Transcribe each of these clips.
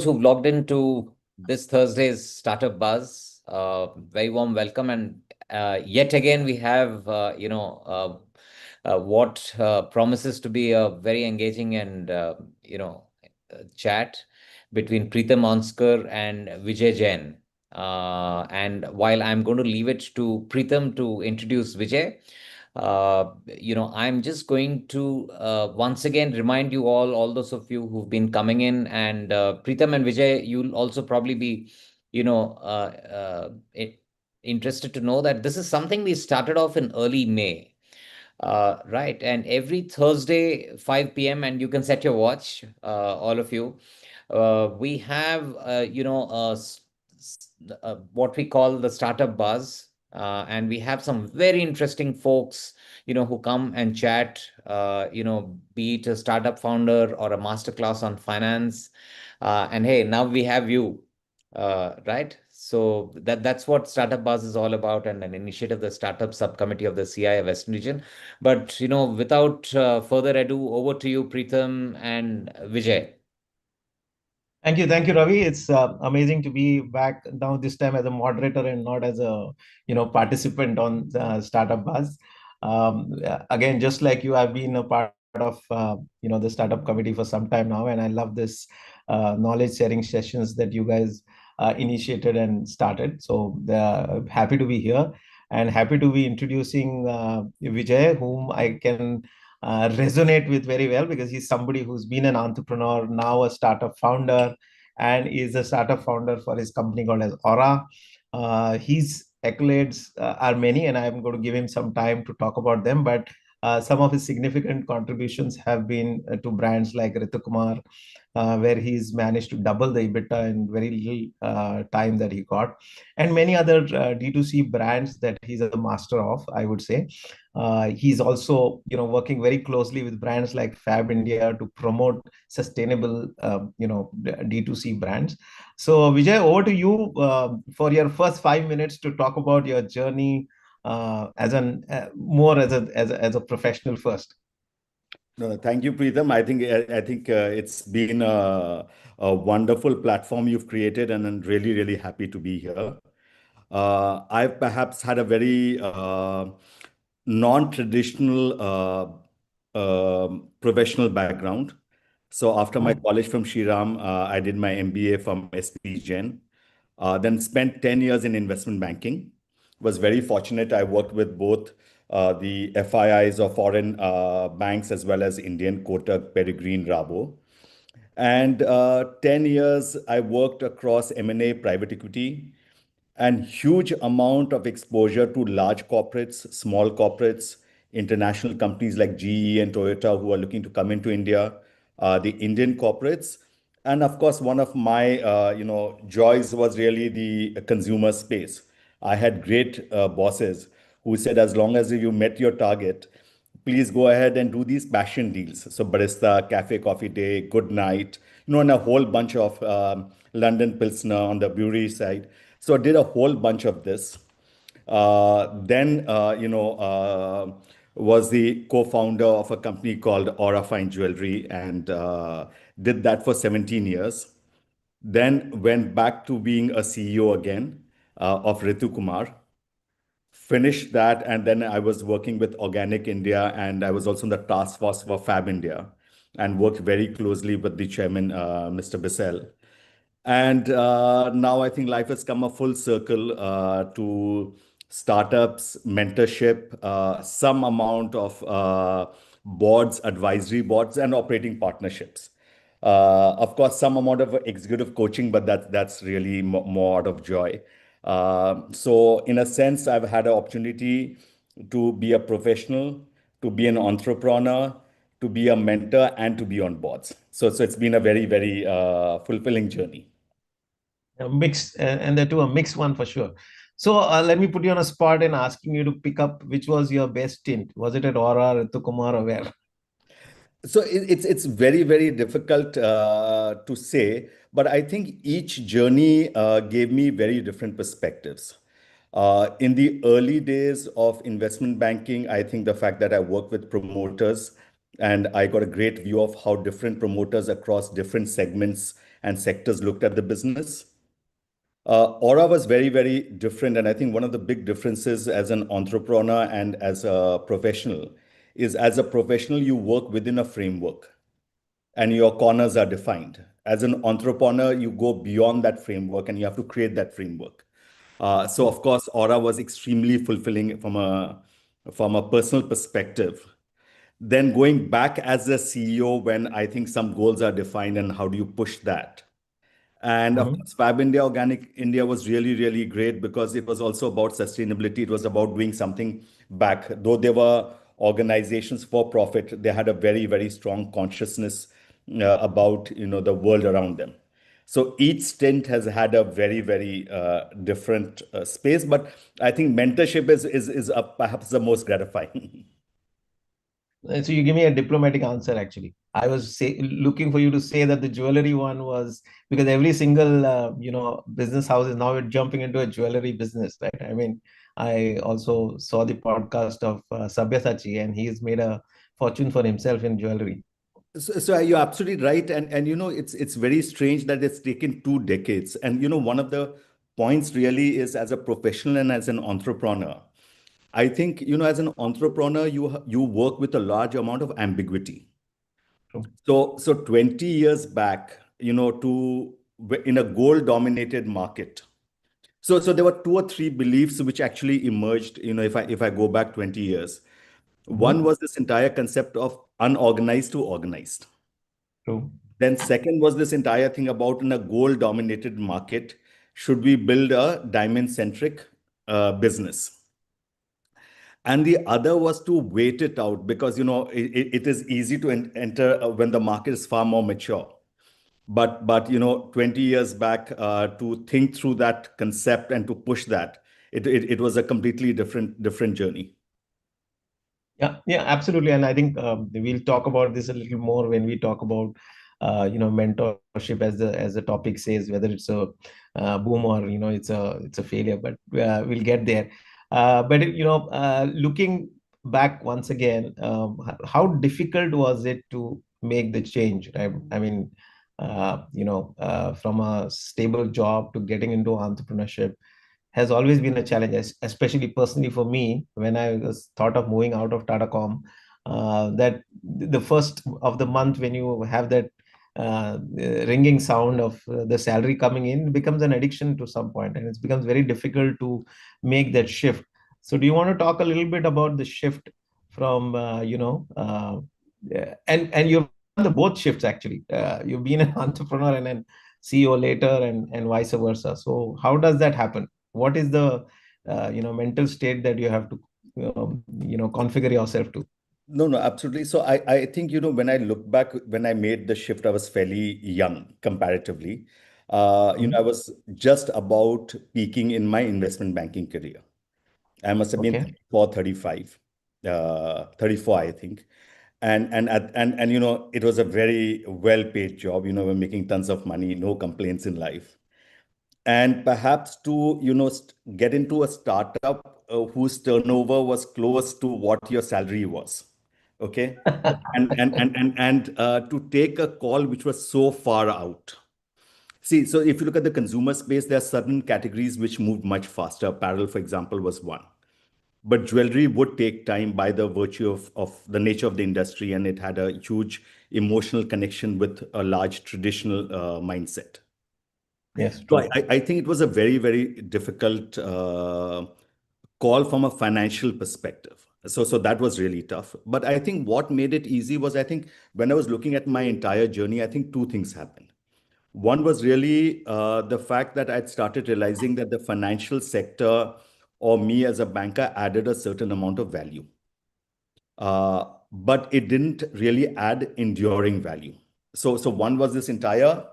who've logged into this Thursday's Startup Buzz. Very warm welcome. And yet again, we have, what promises to be a very engaging and, chat between Pritam Onsker and Vijay Jain. And while I'm going to leave it to Pritam to introduce Vijay, I'm just going to once again remind you all those of you who've been coming in, and Pritam and Vijay, you'll also probably be, you know, interested to know that this is something we started off in early May. Right. And every Thursday, 5 p.m., and you can set your watch, all of you. We have, what we call the Startup Buzz. And we have some very interesting folks, who come and chat, be it a startup founder or a masterclass on finance. And hey, now we have you, right? So that's what Startup Buzz is all about, and an initiative of the Startup Subcommittee of the CII Western Region. But without further ado, over to you, Pritam and Vijay. Thank you, Ravi. It's amazing to be back now this time as a moderator and not as a participant on Startup Buzz. Again, just like you, I've been a part of the startup committee for some time now, and I love this knowledge sharing sessions that you guys initiated and started. So happy to be here and happy to be introducing Vijay, whom I can resonate with very well because he's somebody who's been an entrepreneur, now a startup founder, and is a startup founder for his company called as ORRA. His accolades are many, and I'm going to give him some time to talk about them. But some of his significant contributions have been to brands like Ritu Kumar, where he's managed to double the EBITDA in very little time that he got, and many other D2C brands that he's a master of, I would say. He's also, working very closely with brands like Fab India to promote sustainable, D2C brands. So, Vijay, over to you for your first 5 minutes to talk about your journey as an more as a professional first. No, thank you, Preetham. I think it's been a wonderful platform you've created, and I'm really, really happy to be here. I've perhaps had a very non-traditional professional background. So after my college from Shriram, I did my MBA from SP Jain. Then spent 10 years in investment banking. Was very fortunate. I worked with both the FIIs of foreign banks as well as Indian Kotak, Peregrine, Rabo. And 10 years I worked across M&A, private equity, and huge amount of exposure to large corporates, small corporates, international companies like GE and Toyota who are looking to come into India, the Indian corporates. And of course, one of my joys was really the consumer space. I had great bosses who said, as long as you met your target, please go ahead and do these passion deals. So barista, cafe, coffee day, good night, and a whole bunch of London Pilsner on the brewery side. So I did a whole bunch of this. Then, was the co-founder of a company called ORRA Fine Jewellery and did that for 17 years. Then went back to being a CEO again of Ritu Kumar, finished that, and then I was working with Organic India, and I was also in the task force for Fab India, and worked very closely with the chairman, Mr. Bissell. And now I think life has come a full circle to startups, mentorship, some amount of boards, advisory boards, and operating partnerships. Of course, some amount of executive coaching, but that's really more out of joy. So, in a sense, I've had an opportunity to be a professional, to be an entrepreneur, to be a mentor, and to be on boards. So it's been a very, very fulfilling journey. A mixed, and the two a mixed one for sure. So let me put you on a spot and asking you to pick up which was your best stint. Was it at Aura, Ritu Kumar, or where? So it's very, very difficult to say, but I think each journey gave me very different perspectives. In the early days of investment banking, I think the fact that I worked with promoters and I got a great view of how different promoters across different segments and sectors looked at the business. Aura was very, very different. And I think one of the big differences as an entrepreneur and as a professional is as a professional, you work within a framework and your corners are defined. As an entrepreneur, you go beyond that framework and you have to create that framework. So of course, Aura was extremely fulfilling from a personal perspective. Then going back as a CEO, when I think some goals are defined and how do you push that? And of Mhm. course, Fab India, Organic India was really, really great because it was also about sustainability. It was about doing something back. Though there were organizations for profit, they had a very, very strong consciousness about the world around them. So each stint has had a very, very different space. But I think mentorship is perhaps the most gratifying. So you give me a diplomatic answer, actually. I was looking for you to say that the jewelry one was because every single business house is now jumping into a jewelry business, right? I mean, I also saw the podcast of Sabyasachi, and he's made a fortune for himself in jewelry. So you're absolutely right, and it's very strange that it's taken 2 decades. And one of the points really is as a professional and as an entrepreneur. I think as an entrepreneur, you work with a large amount of ambiguity. True. So 20 years back, to in a gold-dominated market. So there were two or three beliefs which actually emerged. If I go back 20 years, one Mhm. was this entire concept of unorganized to organized. True. Then second was this entire thing about in a gold-dominated market, should we build a diamond-centric business? And the other was to wait it out because it is easy to enter when the market is far more mature. But 20 years back, to think through that concept and to push that, it was a completely different journey. Yeah, yeah, absolutely. And I think we'll talk about this a little more when we talk about mentorship as the topic says, whether it's a boom or it's a failure. But we'll get there. Looking back once again, how difficult was it to make the change? Right? I mean, from a stable job to getting into entrepreneurship has always been a challenge, especially personally for me when I was thought of moving out of Tatacom. That the first of the month when you have that ringing sound of the salary coming in becomes an addiction to some point, and it becomes very difficult to make that shift. So, do you want to talk a little bit about the shift from yeah, and you've done the both shifts actually. You've been an entrepreneur and then CEO later, and vice versa. So, how does that happen? What is the mental state that you have to configure yourself to? No, no, absolutely. So I think, when I look back, when I made the shift, I was fairly young comparatively. I Mhm. was just about peaking in my investment banking career. I must have been Okay. 34, 35, 34, I think. And it was a very well-paid job. We're making tons of money, no complaints in life. And perhaps to, get into a startup whose turnover was close to what your salary was. Okay. And to take a call which was so far out. See, so if you look at the consumer space, there are certain categories which moved much faster. Apparel, for example, was one. But jewelry would take time by the virtue of the nature of the industry, and it had a huge emotional connection with a large traditional mindset. Yes, So true. I think it was a very, very difficult call from a financial perspective. So that was really tough. But I think what made it easy was, I think when I was looking at my entire journey, I think two things happened. One was really the fact that I'd started realizing that the financial sector or me as a banker added a certain amount of value. But it didn't really add enduring value. So one was this entire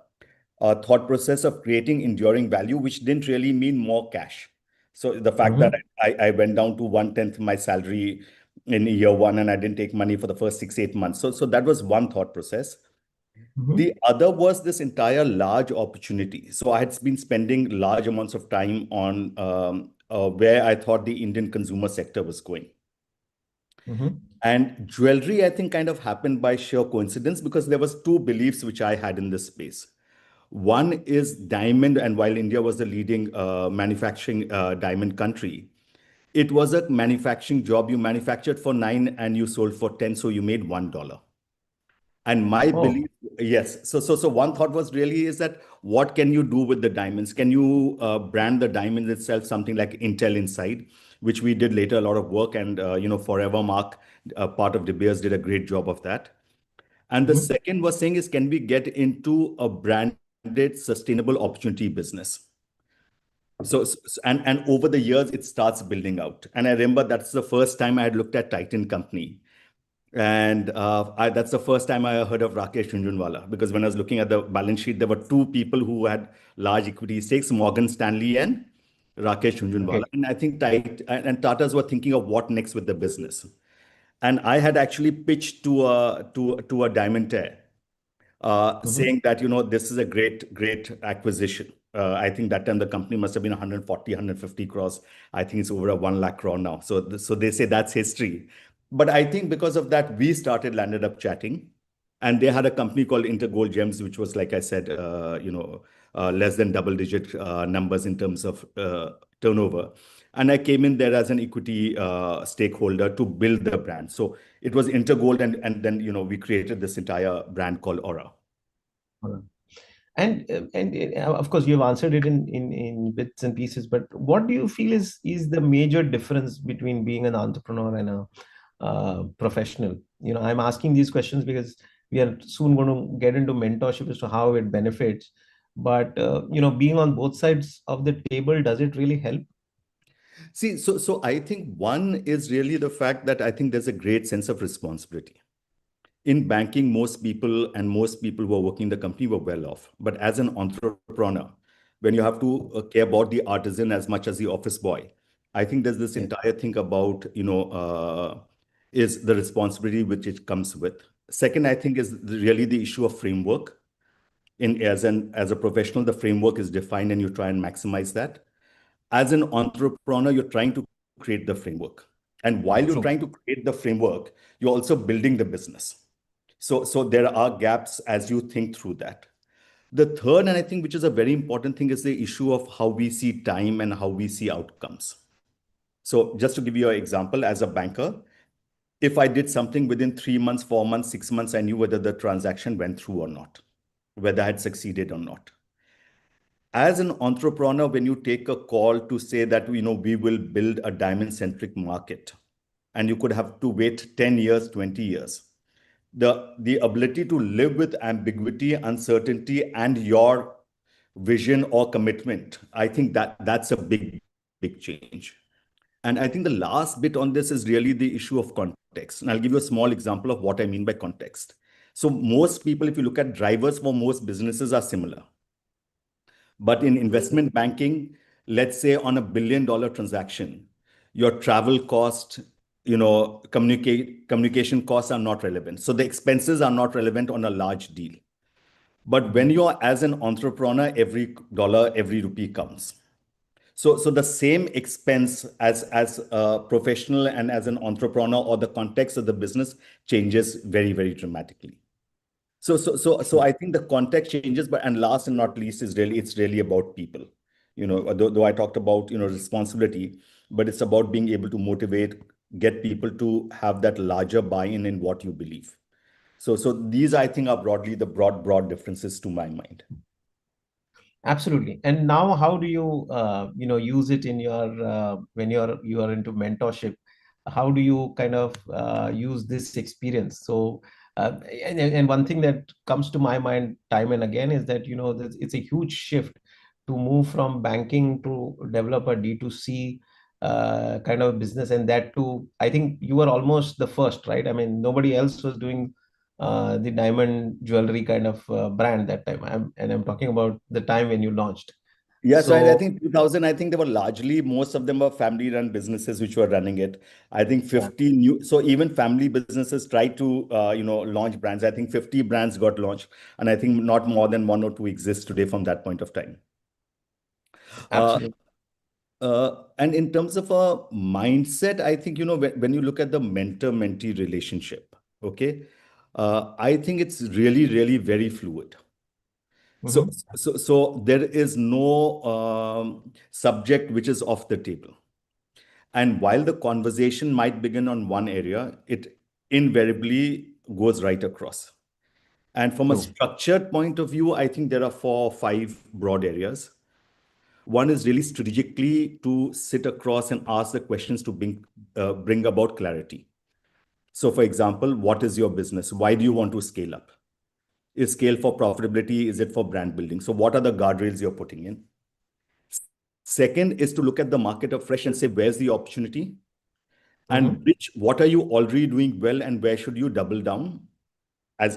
thought process of creating enduring value, which didn't really mean more cash. So the fact that Hmm. I went down to 1/10 my salary in year one and I didn't take money for the first 6, 8 months. So that was one thought process. Hmm. The other was this entire large opportunity. So I had been spending large amounts of time on where I thought the Indian consumer sector was going. Hmm. And jewelry, I think, kind of happened by sheer coincidence because there was two beliefs which I had in this space. One is diamond, and while India was the leading manufacturing diamond country, it was a manufacturing job. You manufactured for 9 and you sold for 10, so you made $1. And my Oh, belief, yes. So one thought was really is that what can you do with the diamonds? Can you brand the diamonds itself something like Intel inside, which we did later a lot of work, and Forever Mark, part of De Beers, did a great job of that. And the mhm. second was saying is, can we get into a branded sustainable opportunity business? And over the years it starts building out. And I remember that's the first time I had looked at Titan Company. And that's the first time I heard of Rakesh Jhunjhunwala, because when I was looking at the balance sheet, there were two people who had large equity stakes, Morgan Stanley and Rakesh Jhunjhunwala. Okay. And I think and Tatas were thinking of what next with the business. And I had actually pitched to a diamond tear, Mhm. saying that this is a great acquisition. I think that time the company must have been 140, 150 crores. I think it's over a 1 lakh crore now. So they say that's history. But I think because of that, we landed up chatting, and they had a company called Intergold Gems, which was, like I said, less than double-digit numbers in terms of turnover. And I came in there as an equity stakeholder to build the brand. So it was Intergold, and then we created this entire brand called Aura. Alright. And of course, you've answered it in bits and pieces. But what do you feel is the major difference between being an entrepreneur and a professional? I'm asking these questions because we are soon going to get into mentorship as to how it benefits. But being on both sides of the table, does it really help? See, so I think one is really the fact that I think there's a great sense of responsibility. In banking, most people who are working in the company were well off. But as an entrepreneur, when you have to care about the artisan as much as the office boy, I think there's this Yeah, entire thing about, is the responsibility which it comes with. Second, I think is really the issue of framework. As a professional, the framework is defined and you try and maximize that. As an entrepreneur, you're trying to create the framework. And while you're trying true. to create the framework, you're also building the business. So there are gaps as you think through that. The third, and I think which is a very important thing, is the issue of how we see time and how we see outcomes. So just to give you an example, as a banker, if I did something within 3 months, 4 months, 6 months, I knew whether the transaction went through or not, whether I had succeeded or not. As an entrepreneur, when you take a call to say that we will build a diamond centric market, and you could have to wait 10 years, 20 years, the ability to live with ambiguity, uncertainty, and your vision or commitment, I think that's a big change. And I think the last bit on this is really the issue of context. And I'll give you a small example of what I mean by context. So most people, if you look at drivers for most businesses, are similar. But in investment banking, let's say on $1 billion transaction, your travel cost, communication costs are not relevant. So the expenses are not relevant on a large deal. But when Mhm. you're as an entrepreneur, every dollar, every rupee counts. So the same expense as a professional and as an entrepreneur, or the context of the business changes very dramatically. So True. I think the context changes, but and last and not least is really it's really about people. Though I talked about responsibility, but it's about being able to motivate, get people to have that larger buy-in in what you believe. So these I think are broadly the broad differences to my mind. Absolutely. And now, how do you, use it in your when you are into mentorship? How do you kind of use this experience? So, and one thing that comes to my mind time and again is that it's a huge shift to move from banking to develop a D2C kind of business, and that too, I think you were almost the first, right? I mean, nobody else was doing the diamond jewelry kind of brand that time. I'm talking about the time when you launched. Yeah, so I So think 2000, I think they were largely, most of them were family-run businesses which were running it. I think yeah, 50 new, so even family businesses tried to, launch brands. I think 50 brands got launched, and I think not more than one or two exist today from that point of time. Uh, absolutely. and in terms of a mindset, I think, when you look at the mentor-mentee relationship, okay, I think it's really very fluid. So, Mm-hmm. so there is no subject which is off the table. And while the conversation might begin on one area, it invariably goes right across. And from a True. structured point of view, I think there are 4 or 5 broad areas. One is really strategically to sit across and ask the questions to bring about clarity. So, for example, what is your business? Why do you want to scale up? Is scale for profitability? Is it for brand building? So, what are the guardrails you're putting in? Second is to look at the market afresh and say, where's the opportunity? And Mm-hmm. which, what are you already doing well and where should you double down as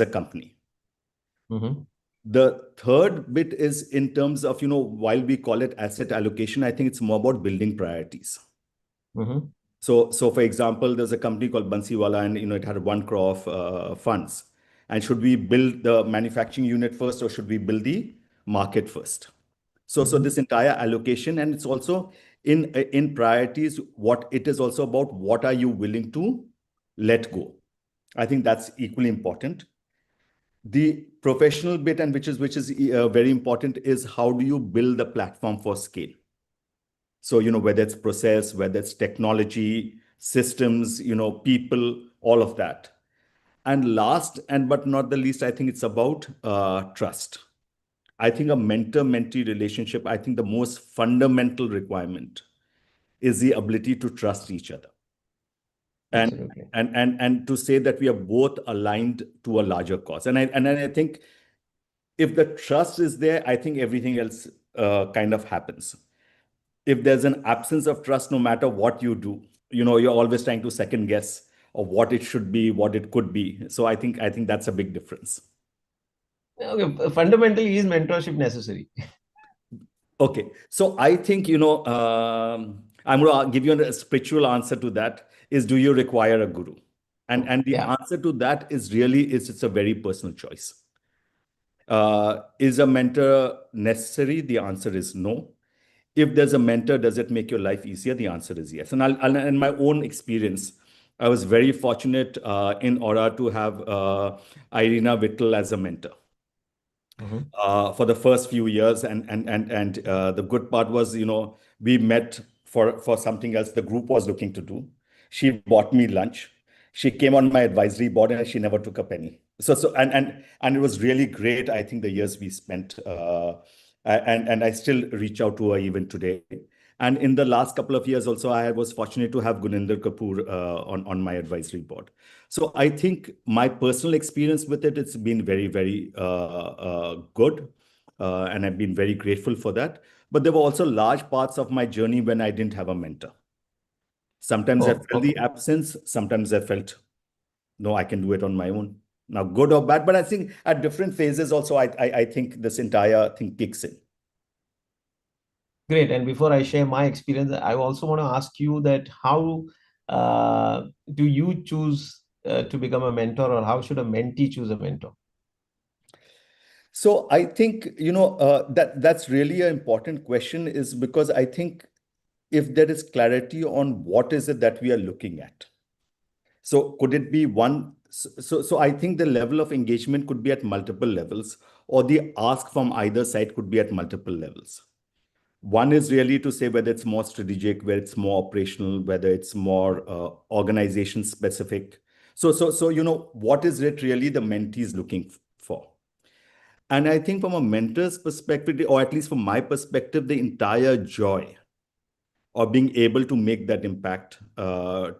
a company? Mm-hmm. The third bit is in terms of, while we call it asset allocation, I think it's more about building priorities. Mm-hmm. So for example, there's a company called Bansiwala, and it had 1 crore of funds. And should we build the manufacturing unit first, or should we build the market first? So Mm-hmm. this entire allocation, and it's also in priorities. What it is also about, what are you willing to let go? I think that's equally important. The professional bit, and which is very important, is how do you build the platform for scale? So, whether it's process, whether it's technology, systems, people, all of that. And last and but not the least, I think it's about trust. I think a mentor-mentee relationship, I think the most fundamental requirement is the ability to trust each other. And Absolutely. and to say that we are both aligned to a larger cause. And I think if the trust is there, I think everything else kind of happens. If there's an absence of trust, no matter what you do, you're always trying to second guess of what it should be, what it could be. So I think that's a big difference. Okay. Fundamentally, is mentorship necessary? Okay, so I think I'm going to give you a spiritual answer to that. Is, do you require a guru? And the Yeah. answer to that is really is it's a very personal choice. Is a mentor necessary? The answer is no. If there's a mentor, does it make your life easier? The answer is yes. And in my own experience, I was very fortunate in Aura to have Irina Vittel as a mentor Mm-hmm. for the first few years. And the good part was, we met for something else the group was looking to do. She bought me lunch. She came on my advisory board, and she never took a penny. So, and it was really great. I think the years we spent, and I still reach out to her even today. And in the last couple of years, also, I was fortunate to have Guninder Kapoor on my advisory board. So I think my personal experience with it, it's been very, very good. And I've been very grateful for that. But there were also large parts of my journey when I didn't have a mentor. Sometimes I Oh, felt the okay. absence. Sometimes I felt, no, I can do it on my own. Now, good or bad, but I think at different phases also, I think this entire thing kicks in. Great. And before I share my experience, I also want to ask you that how do you choose to become a mentor, or how should a mentee choose a mentor? So I think, that's really an important question, is because I think if there is clarity on what is it that we are looking at. So could it be one? So I think the level of engagement could be at multiple levels, or the ask from either side could be at multiple levels. One is really to say whether it's more strategic, whether it's more operational, whether it's more organization specific. So what is it really the mentee is looking for? And I think from a mentor's perspective, or at least from my perspective, the entire joy of being able to make that impact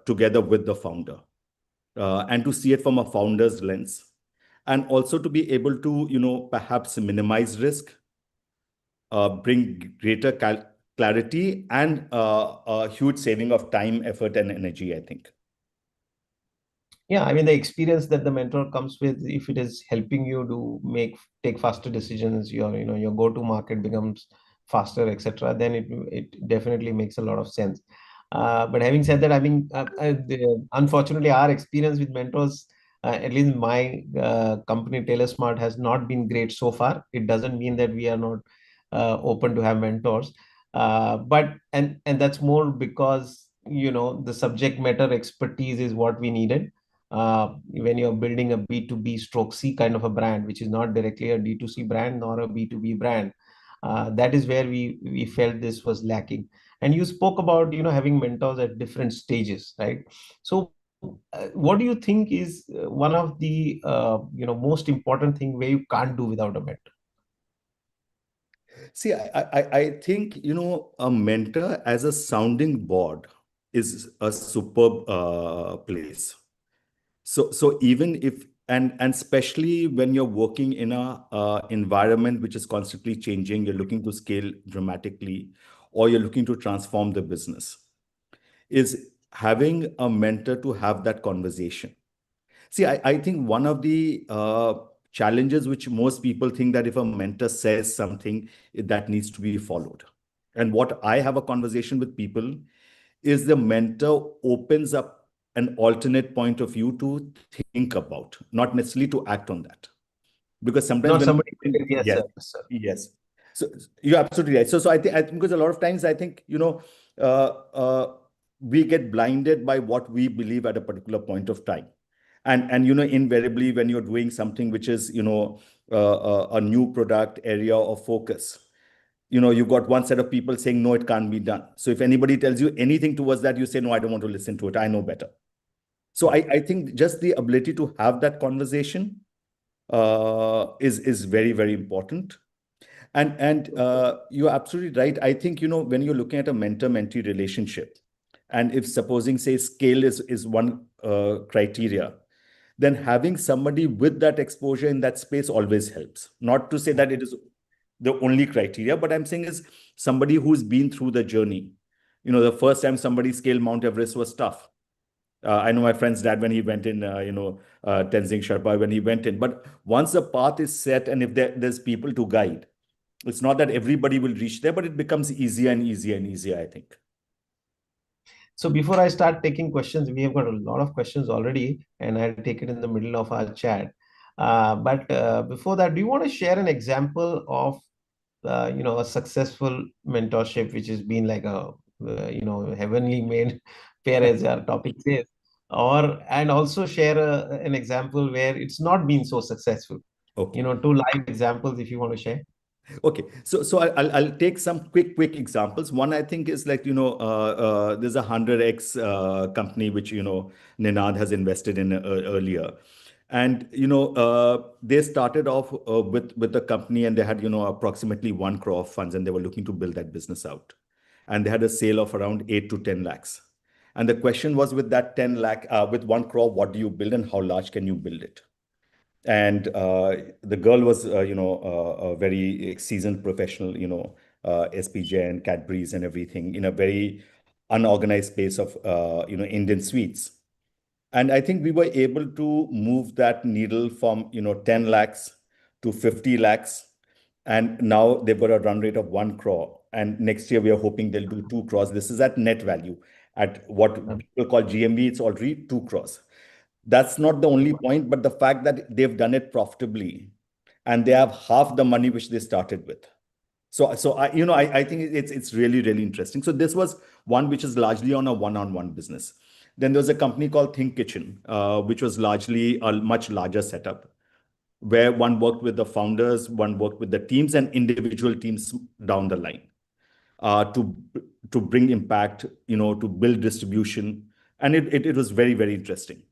together with the founder, and to see it from a founder's lens, and also to be able to, perhaps minimize risk, bring greater clarity, and a huge saving of time, effort, and energy, I think. Yeah, I mean, the experience that the mentor comes with, if it is helping you to take faster decisions, your go-to market becomes faster, etc., then it definitely makes a lot of sense. But having said that, I mean, unfortunately, our experience with mentors, at least my company Tailorsmart, has not been great so far. It doesn't mean that we are not open to have mentors, but and that's more because the subject matter expertise is what we needed. when you're building a B2B stroke C kind of a brand, which is not directly a D2C brand nor a B2B brand. That is where we felt this was lacking. And you spoke about, having mentors at different stages, right? So what do you think is one of the most important thing where you can't do without a mentor? See, I think, a mentor as a sounding board is a superb place. So even if, and especially when you're working in a environment which is constantly changing, you're looking to scale dramatically, or you're looking to transform the business, is having a mentor to have that conversation. See, I think one of the challenges which most people think that if a mentor says something, that needs to be followed. And what I have a conversation with people is the mentor opens up an alternate point of view to think about, not necessarily to act on that. Because sometimes Not when, somebody who says, yes, yes, sir, yes, sir. yes. So you're absolutely right. So I think because a lot of times I think, uh, uh, we get blinded by what we believe at a particular point of time. And invariably when you're doing something which is a new product area of focus, you've got one set of people saying no, it can't be done. So if anybody tells you anything towards that, you say no, I don't want to listen to it, I know better. So I think just the ability to have that conversation is very, very important. And you're absolutely right. I think, when you're looking at a mentor-mentee relationship, and if supposing, say, scale is one criteria, then having somebody with that exposure in that space always helps. Not to say that it is the only criteria, but I'm saying is somebody who's been through the journey. The first time somebody scaled Mount Everest was tough. I know my friend's dad when he went in, Tenzing Sherpa when he went in. But once the path is set, and if there's people to guide, it's not that everybody will reach there, but it becomes easier and easier and easier, I think. So before I start taking questions, we have got a lot of questions already, and I'll take it in the middle of our chat. But before that, do you want to share an example of a successful mentorship, which has been like a heavenly made pair, as our topic says, and also share an example where it's not been so successful. Okay. Two live examples if you want to share. Okay, so I'll take some quick examples. One I think is like there's a 100x company which Ninad has invested in earlier, and they started off with the company, and they had approximately 1 crore of funds, and they were looking to build that business out, and they had a sale of around 8 to 10 lakhs, and the question was, with that 10 lakh, with 1 crore, what do you build and how large can you build it? And the girl was a very seasoned professional, SPJ and Cadbury's and everything, in a very unorganized space of Indian sweets. And I think we were able to move that needle from 10 lakhs to 50 lakhs, and now they've got a run rate of 1 crore, and next year we are hoping they'll do 2 crores. This is at net value. At what people call GMV, it's already 2 crores. That's not the only point, but the fact that they've done it profitably, and they have half the money which they started with. So I think it's really, really interesting. So this was one which is largely on a one-on-one business. Then there was a company called Think Kitchen, which was largely a much larger setup, where one worked with the founders, one worked with the teams and individual teams down the line, to bring impact, to build distribution, and it was very, very interesting.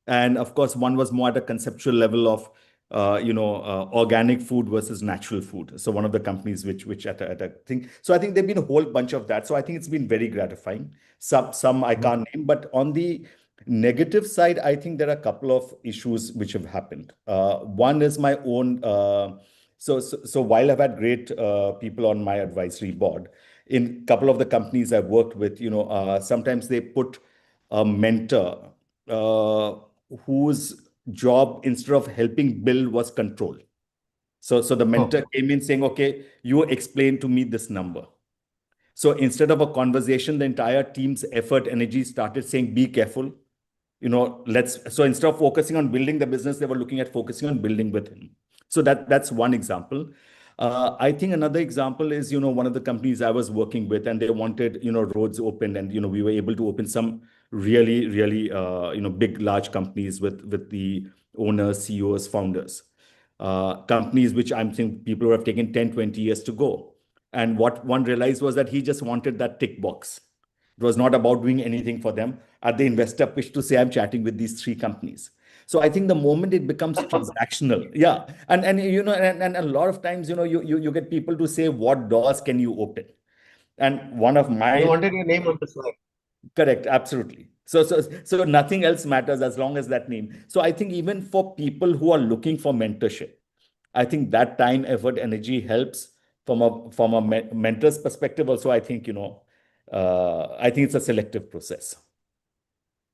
And of course, one was more at a conceptual level of organic food versus natural food. So one of the companies which at a thing. So I think there've been a whole bunch of that. So I think it's been very gratifying. Some I can't name, but on the negative side, I think there are a couple of issues which have happened. One is my own. So while I've had great people on my advisory board, in a couple of the companies I've worked with, sometimes they put a mentor uh, whose job, instead of helping build, was control. So the Oh, mentor came in saying, okay, you explain to me this number. So instead of a conversation, the entire team's effort, energy started saying, be careful. So instead of focusing on building the business, they were looking at focusing on building with him. So that's one example. I think another example is, one of the companies I was working with, and they wanted, roads opened, and, we were able to open some really, really, big, large companies with the owners, CEOs, founders, companies which I'm saying people would have taken 10, 20 years to go. And what one realized was that he just wanted that tick box. It was not about doing anything for them. At the investor pitch to say, I'm chatting with these three companies. So I think the moment it becomes transactional, yeah, and a lot of times, you get people to say, what doors can you open? And one of They my wanted your name on the slide. correct, absolutely. So nothing else matters as long as that name. So I think even for people who are looking for mentorship, I think that time, effort, energy helps from a mentor's perspective. Also, I think I think it's a selective process.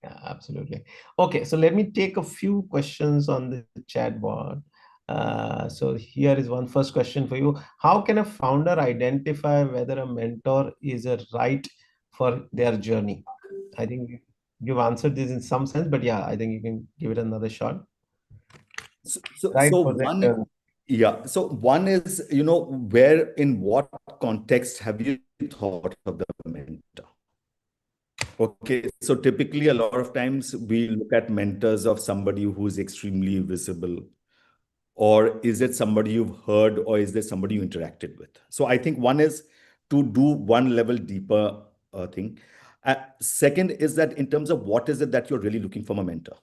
Yeah, absolutely. Okay, so let me take a few questions on the chat board. So here is one first question for you. How can a founder identify whether a mentor is a right for their journey? I think you've answered this in some sense, but yeah, I think you can give it another shot. So, so, Right so for their one, journey. yeah. So one is, where in what context have you thought of the mentor? Okay, so typically a lot of times we look at mentors of somebody who's extremely visible, or is it somebody you've heard, or is there somebody you interacted with? So I think one is to do one level deeper thing. Second is that in terms of what is it that you're really looking from a mentor?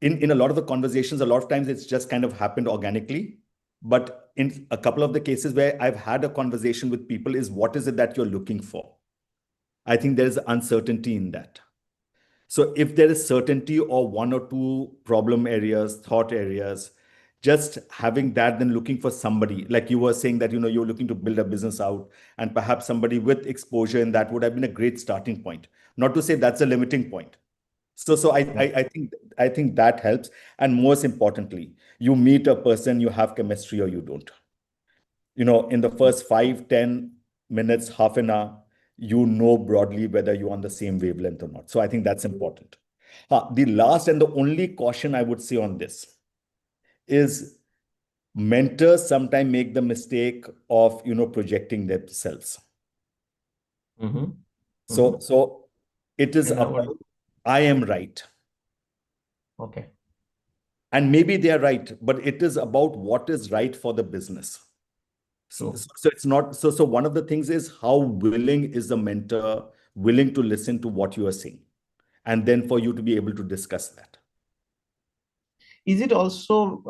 In a lot of the conversations, a lot of times it's just kind of happened organically. But in a couple of the cases where I've had a conversation with people, is what is it that you're looking for? I think there's uncertainty in that. So if there is certainty or one or two problem areas, thought areas, just having that, then looking for somebody, like you were saying that, you're looking to build a business out, and perhaps somebody with exposure in that would have been a great starting point. Not to say that's a limiting point. So I think that helps. And most importantly, you meet a person, you have chemistry or you don't. In the first 5, 10 minutes, half an hour, broadly whether you're on the same wavelength or not. So I think that's important. The last and the only caution I would say on this is mentors sometimes make the mistake of projecting themselves. Mm-hmm. So Mm-hmm. so it is And what? about I am right. Okay, And maybe they are right, but it is about what is right for the business. So, true. so it's not so one of the things is how willing is the mentor willing to listen to what you are saying, and then for you to be able to discuss that. Is it also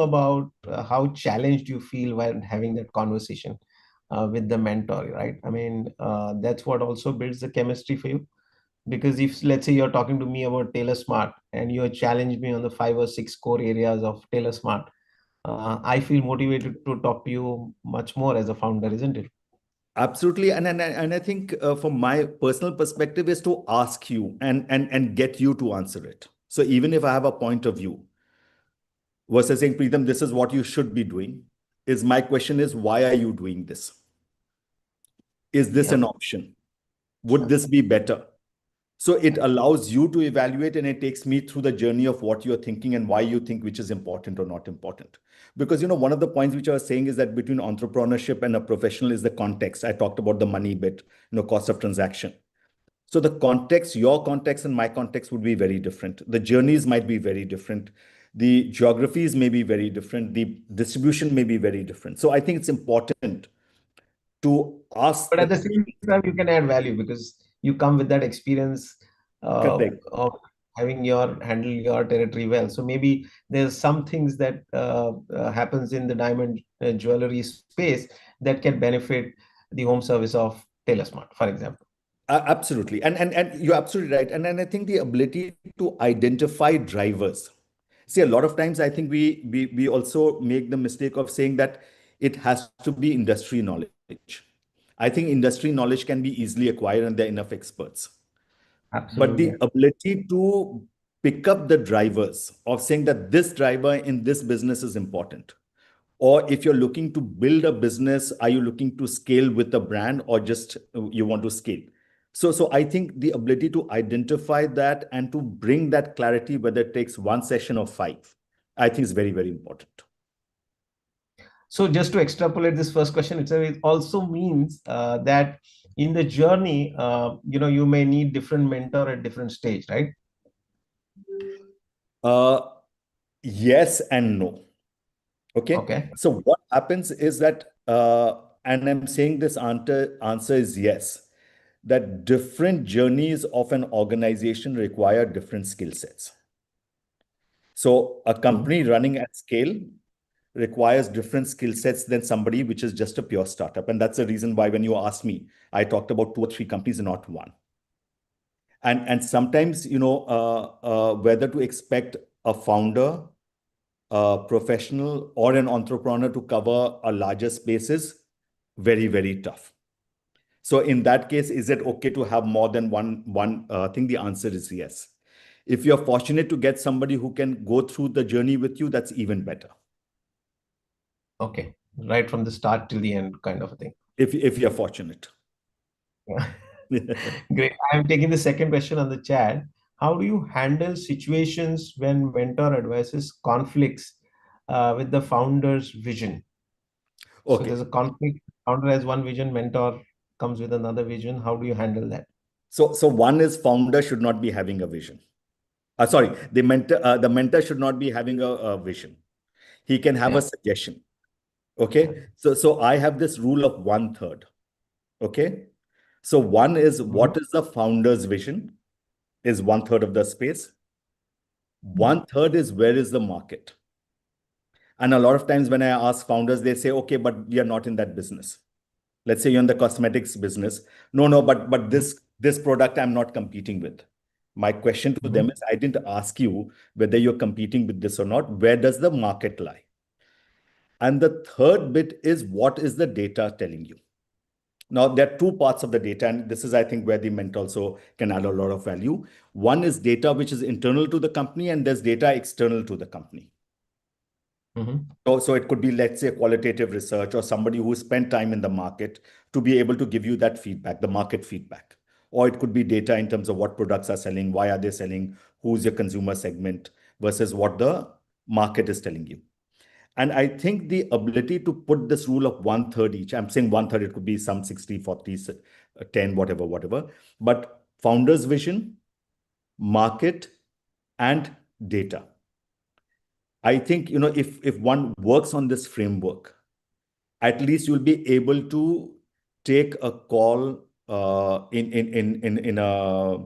about how challenged you feel while having that conversation with the mentor, right? I mean, that's what also builds the chemistry for you. Because if, let's say, you're talking to me about Tailorsmart and you challenge me on the 5 or 6 core areas of Tailorsmart, I feel motivated to talk to you much more as a founder, isn't it? Absolutely, and I think from my personal perspective is to ask you and get you to answer it. So even if I have a point of view versus saying, Preetham, this is what you should be doing, is my question is, why are you doing this? Is this Yeah, an option? Would this be better? So it right. allows you to evaluate, and it takes me through the journey of what you're thinking and why you think which is important or not important. Because one of the points which I was saying is that between entrepreneurship and a professional is the context. I talked about the money bit, cost of transaction. So the context, your context and my context would be very different. The journeys might be very different. The geographies may be very different. The distribution may be very different. So I think it's important to ask But the at the same time, you can add value because you come with that experience correct. of having your handle your territory well. So maybe there's some things that happens in the diamond jewelry space that can benefit the home service of Tailorsmart, for example. Absolutely. And you're absolutely right. And I think the ability to identify drivers. See, a lot of times I think we also make the mistake of saying that it has to be industry knowledge. I think industry knowledge can be easily acquired and there are enough experts. But Absolutely. the ability to pick up the drivers of saying that this driver in this business is important. Or if you're looking to build a business, are you looking to scale with a brand or just you want to scale? So I think the ability to identify that and to bring that clarity, whether it takes one session or five, I think is very, very important. So just to extrapolate this first question itself, it also means that in the journey, you may need different mentor at different stage, right? Uh, yes and no. Okay. Okay. So what happens is that, and I'm saying this answer is yes, that different journeys of an organization require different skill sets. So a Mhm. company running at scale requires different skill sets than somebody which is just a pure startup. And that's the reason why when you asked me, I talked about two or three companies and not one. And sometimes, whether to expect a founder, a professional, or an entrepreneur to cover a larger space is very, very tough. So in that case, is it okay to have more than one thing? The answer is yes. If you're fortunate to get somebody who can go through the journey with you, that's even better. Okay. Right from the start till the end, kind of a thing. If you're fortunate. Yeah. Great. I'm taking the second question on the chat. How do you handle situations when mentor advises conflicts with the founder's vision? So Okay. there's a conflict. Founder has one vision, mentor comes with another vision. How do you handle that? So one is founder should not be having a vision. Sorry, the mentor should not be having a vision. He can have a Yeah. suggestion. Okay. So I have this rule of one third. Okay. So one is Mhm. what is the founder's vision is one third of the space. One third is where is the market. And a lot of times when I ask founders, they say, okay, but we are not in that business. Let's say you're in the cosmetics business. No, but Mhm. this product I'm not competing with. My question to them Mhm. is, I didn't ask you whether you're competing with this or not. Where does the market lie? And the third bit is what is the data telling you? Now, there are two parts of the data, and this is, I think, where the mentor also can add a lot of value. One is data which is internal to the company, and there's data external to the company. Mhm. So it could be, let's say, qualitative research or somebody who spent time in the market to be able to give you that feedback, the market feedback. Or it could be data in terms of what products are selling, why are they selling, who's your consumer segment versus what the market is telling you. And I think the ability to put this rule of one third each, I'm saying one third, it could be some 60, 40, 10, whatever. But founder's vision, market, and data. I think, if one works on this framework, at least you'll be able to take a call in a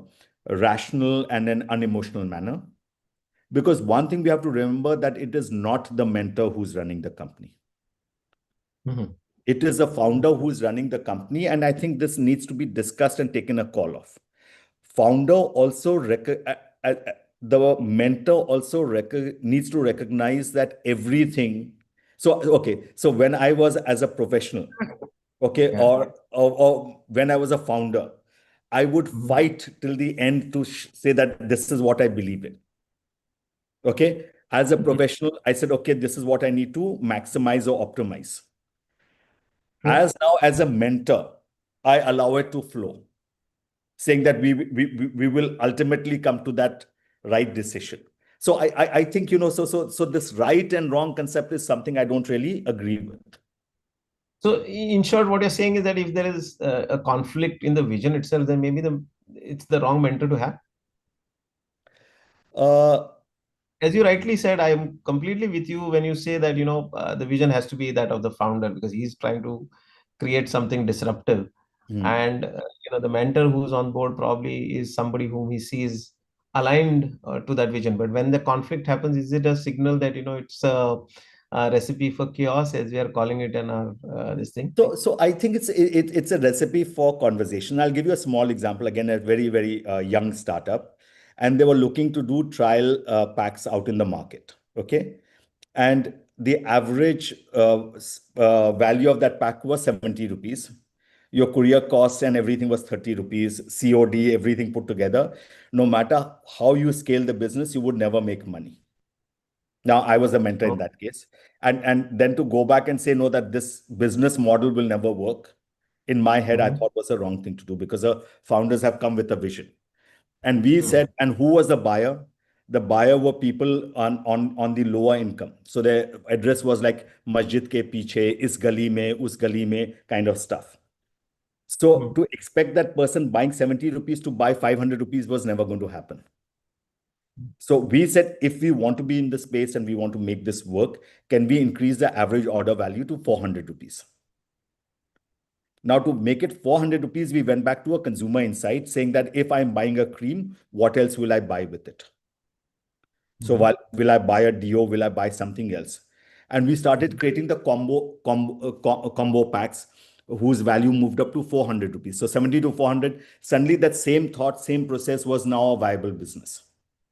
rational and an unemotional manner. Because one thing we have to remember that it is not the mentor who's running the company. Mhm. It is a founder who is running the company, and I think this needs to be discussed and taken a call of. Founder also the mentor also needs to recognize that everything. So okay, so when I was as a professional, okay, Yeah. or when I was a founder, I would Mhm. fight till the end to say that this is what I believe in. Okay, as a Mhm. professional, I said, okay, this is what I need to maximize or optimize. True. As now, as a mentor, I allow it to flow, saying that we will ultimately come to that right decision. So I think, so this right and wrong concept is something I don't really agree with. So in short, what you're saying is that if there is a conflict in the vision itself, then maybe it's the wrong mentor to have. Uh, As you rightly said, I am completely with you when you say that the vision has to be that of the founder because he's trying to create something disruptive, hmm. and the mentor who's on board probably is somebody whom he sees aligned to that vision. But when the conflict happens, is it a signal that it's a recipe for chaos, as we are calling it in our this thing? So I think it's a recipe for conversation. I'll give you a small example. Again, a very, very young startup, and they were looking to do trial packs out in the market. Okay, and the average value of that pack was 70 rupees. Your courier cost and everything was 30 rupees, COD, everything put together. No matter how you scale the business, you would never make money. Now, I was a mentor in Oh. that case. And then to go back and say, no, that this business model will never work, in my head, I Mhm. thought was a wrong thing to do because the founders have come with a vision. And we Mhm. said, and who was the buyer? the buyer were people on the lower income. So their address was like masjid ke piche, is gali mein, us gali mein kind of stuff. So Mm. to expect that person buying 70 rupees to buy 500 rupees was never going to happen. So we said, if we want to be in the space and we want to make this work, can we increase the average order value to 400 rupees? Now, to make it 400 rupees, we went back to a consumer insight saying that if I'm buying a cream, what else will I buy with it? So Mhm. while will I buy a deo? Will I buy something else? And we started creating the combo packs whose value moved up to 400 rupees. So 70 to 400. Suddenly, that same thought, same process was now a viable business,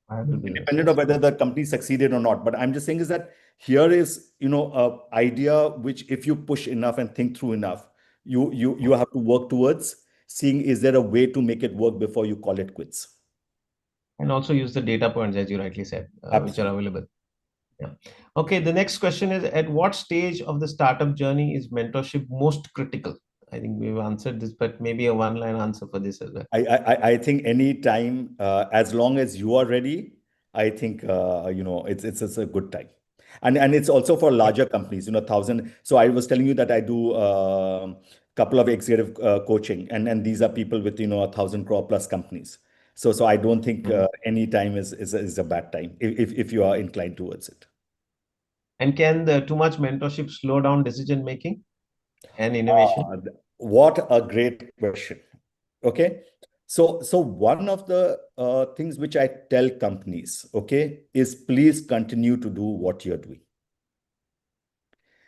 Viable business, independent of yes. whether the company succeeded or not. But I'm just saying is that here is a idea which, if you push enough and think through enough, you have to work towards seeing is there a way to make it work before you call it quits. And also use the data points, as you rightly said, which are Absolutely. available. Yeah. Okay. The next question is, at what stage of the startup journey is mentorship most critical? I think we've answered this, but maybe a one-line answer for this as well. I think any time, as long as you are ready, I think it's a good time, and it's also for larger companies. Thousand. So I was telling you that I do couple of executive coaching, and these are people with 1,000 crore plus companies. So I don't think Mhm. any time is a bad time if you are inclined towards it. And can the too much mentorship slow down decision making and innovation? Ah, what a great question. Okay. So one of the things which I tell companies, okay, is please continue to do what you're doing.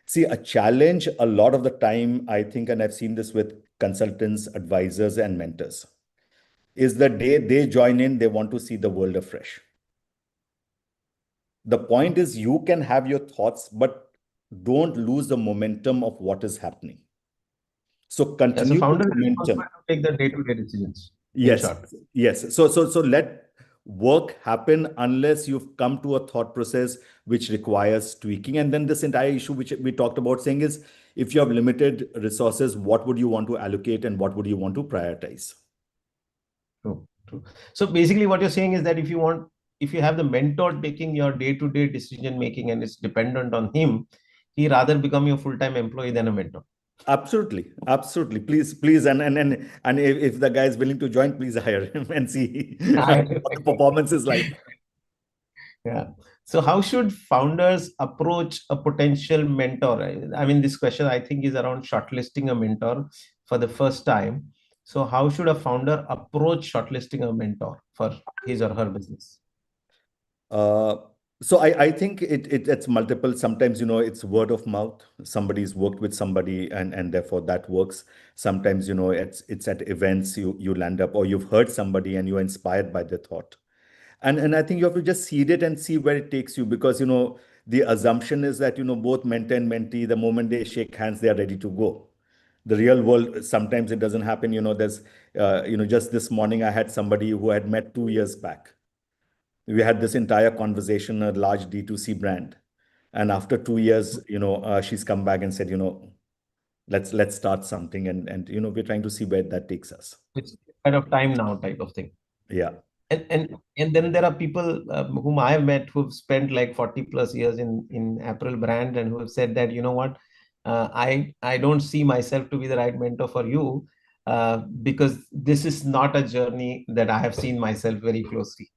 See, a challenge a lot of the time, I think, and I've seen this with consultants, advisors, and mentors, is the day they join in, they want to see the world afresh. The point is, you can have your thoughts, but don't lose the momentum of what is happening. So As a continue the founder, is responsible momentum. to take the day-to-day decisions, in Yes, short. yes. So let work happen unless you've come to a thought process which requires tweaking. And then this entire issue which we talked about saying is, if you have limited resources, what would you want to allocate and what would you want to prioritize? True, true. So basically, what you're saying is that if you have the mentor taking your day-to-day decision making and it's dependent on him, he rather become your full-time employee than a mentor. Absolutely, absolutely. Please, and if the guy is willing to join, please hire him and see what the performance is like. Yeah. So how should founders approach a potential mentor? I mean, this question I think is around shortlisting a mentor for the first time. So how should a founder approach shortlisting a mentor for his or her business? Uh, so I think it's multiple. Sometimes, it's word of mouth. Somebody's worked with somebody and therefore that works. Sometimes, it's at events you land up or you've heard somebody and you're inspired by the thought. And I think you have to just seed it and see where it takes you because, the assumption is that, both mentor and mentee, the moment they shake hands, they are ready to go. The real world, sometimes it doesn't happen. Just this morning, I had somebody who had met 2 years back. We had this entire conversation, a large D2C brand. And after 2 years, she's come back and said, let's start something. And we're trying to see where that takes us. It's kind of time now type of thing. Yeah. And then there are people whom I have met who've spent like 40 plus years in apparel brand and who have said that, you know what, I don't see myself to be the right mentor for you because this is not a journey that I have seen myself very closely.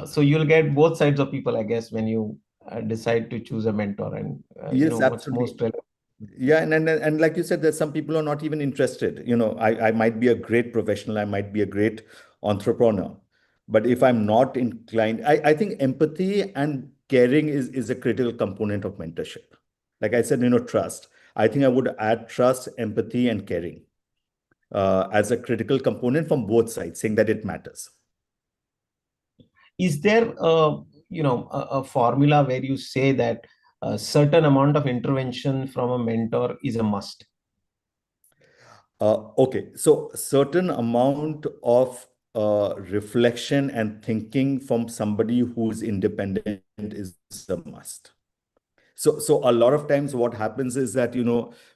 So you'll get both sides of people, I guess, when you decide to choose a mentor and Yes, what's absolutely. most relevant. Yeah, and like you said, there's some people who are not even interested. I might be a great professional, I might be a great entrepreneur, but if I'm not inclined, I think empathy and caring is a critical component of mentorship. Like I said, trust. I think I would add trust, empathy, and caring as a critical component from both sides, saying that it matters. Is there a formula where you say that a certain amount of intervention from a mentor is a must? Okay, so certain amount of reflection and thinking from somebody who's independent is a must. So a lot of times what happens is that,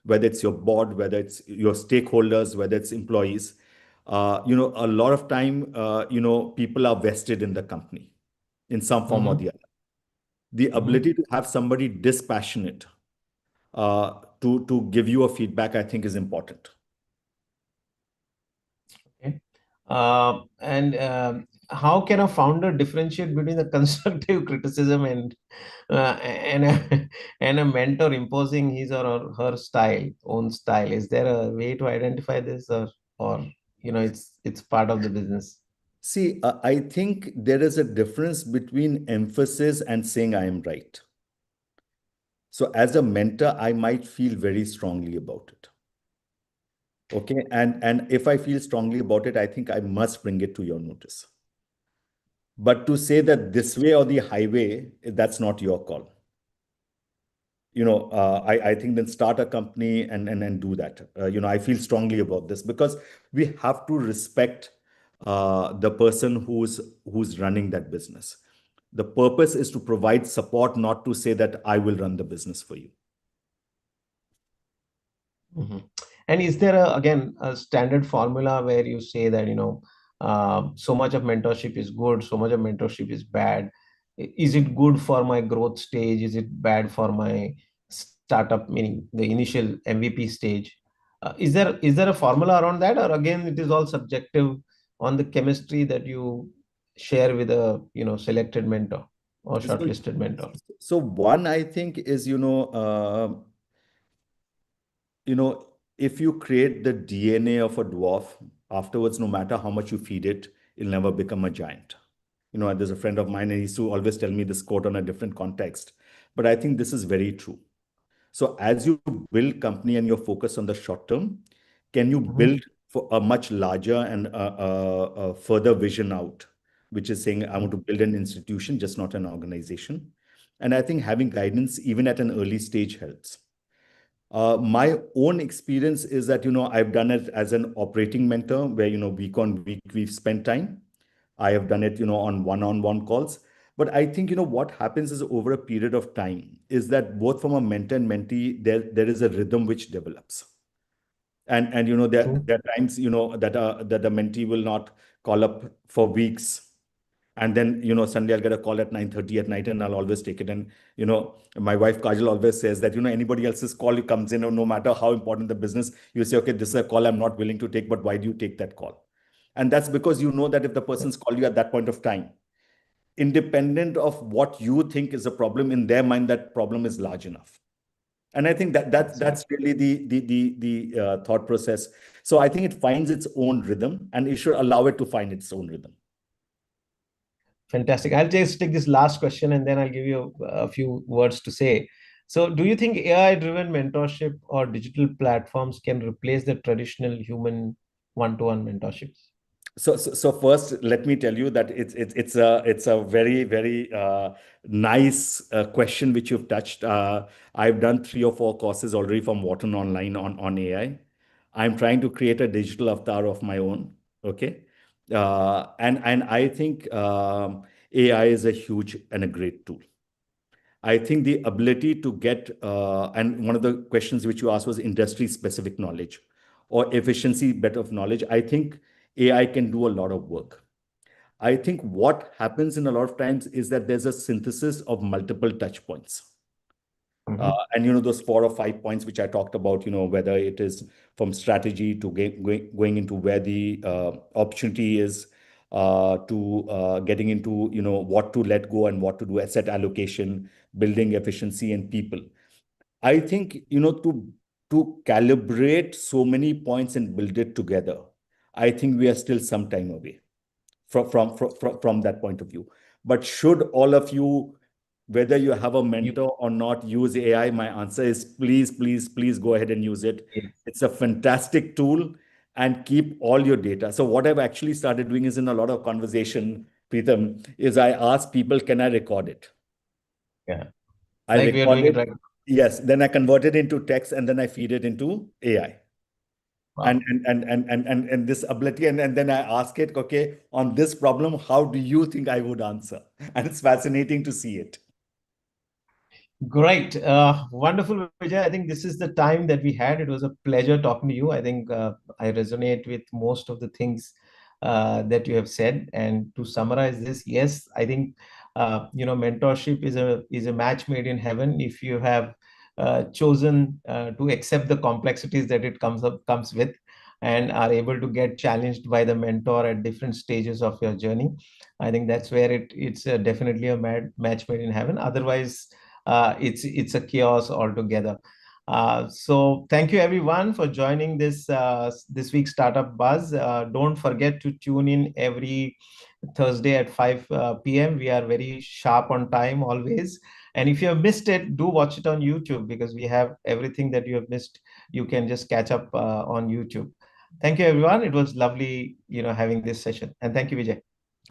whether it's your board, whether it's your stakeholders, whether it's employees, a lot of time, people are vested in the company. in some form or Mm-hmm. the other. The Mm-hmm. ability to have somebody dispassionate to give you a feedback, I think, is important. Okay. And how can a founder differentiate between the constructive criticism and a, and a mentor imposing his or her own style? Is there a way to identify this, or it's part of the business? See, I think there is a difference between emphasis and saying I am right. So, as a mentor, I might feel very strongly about it. Okay. And if I feel strongly about it, I think I must bring it to your notice. But to say that this way or the highway, that's not your call. I think then start a company and do that. I feel strongly about this because we have to respect the person who's running that business. The purpose is to provide support, not to say that I will run the business for you. Mhm. And is there again a standard formula where you say that so much of mentorship is good, so much of mentorship is bad? Is it good for my growth stage? Is it bad for my startup, meaning the initial MVP stage? Is there a formula around that, or again it is all subjective on the chemistry that you share with a selected mentor or So, shortlisted mentor? so one I think is, if you create the DNA of a dwarf, afterwards, no matter how much you feed it, it'll never become a giant. There's a friend of mine, and he used to always tell me this quote on a different context. But I think this is very true. So as you build company and you're focused on the short term, can you Mhm. build for a much larger and a further vision out, which is saying I want to build an institution, just not an organization. And I think having guidance even at an early stage helps. My own experience is that, I've done it as an operating mentor where, week on week, we've spent time. I have done it, on one-on-one calls. But I think, what happens is over a period of time is that both from a mentor and mentee, there is a rhythm which develops. And there, True. there are times, that the mentee will not call up for weeks. And then, suddenly I'll get a call at 9:30 at night and I'll always take it. And, my wife Kajal always says that, anybody else's call comes in, or no matter how important the business, you say, okay, this is a call I'm not willing to take, but why do you take that call? And that's because you know that if the person's called you at that point of time, independent of what you think is a problem, in their mind, that problem is large enough. And I think that's really the thought process. So I think it finds its own rhythm, and you should allow it to find its own rhythm. Fantastic. I'll just take this last question and then I'll give you a few words to say. So, do you think AI-driven mentorship or digital platforms can replace the traditional human one-to-one mentorships? So first, let me tell you that it's a very very nice question which you've touched. I've done 3 or 4 courses already from Wharton Online on AI. I'm trying to create a digital avatar of my own. Okay, and I think AI is a huge and a great tool. I think the ability to get, and one of the questions which you asked was industry specific knowledge or efficiency better of knowledge. I think AI can do a lot of work. I think what happens in a lot of times is that there's a synthesis of multiple touch points. Mhm. And those 4 or 5 points which I talked about, whether it is from strategy to going into where the opportunity is, to getting into what to let go and what to do, asset allocation, building efficiency and people. I think to calibrate so many points and build it together. I think we are still some time away from that point of view. But should all of you, whether you have a You, mentor or not, use AI? My answer is please, please, please go ahead and use it. yes. It's a fantastic tool, and keep all your data. So what I've actually started doing is in a lot of conversation, Pritam, is I ask people, can I record it? Yeah. I Like we are record doing it it. right now. Yes, then I convert it into text and then I feed it into AI. And Wow. this ability, and then I ask it, okay, on this problem, how do you think I would answer? And it's fascinating to see it. Great. Wonderful, Vijay. I think this is the time that we had. It was a pleasure talking to you. I think I resonate with most of the things that you have said. And to summarize this, yes, I think mentorship is a match made in heaven if you have chosen to accept the complexities that it comes with, and are able to get challenged by the mentor at different stages of your journey. I think that's where it's definitely a match made in heaven. Otherwise, it's a chaos altogether. So thank you everyone for joining this week's Startup Buzz. Don't forget to tune in every Thursday at 5 p.m. We are very sharp on time always. And if you have missed it, do watch it on YouTube, because we have everything that you have missed. You can just catch up on YouTube. Thank you, everyone. It was lovely, having this session. And thank you, Vijay.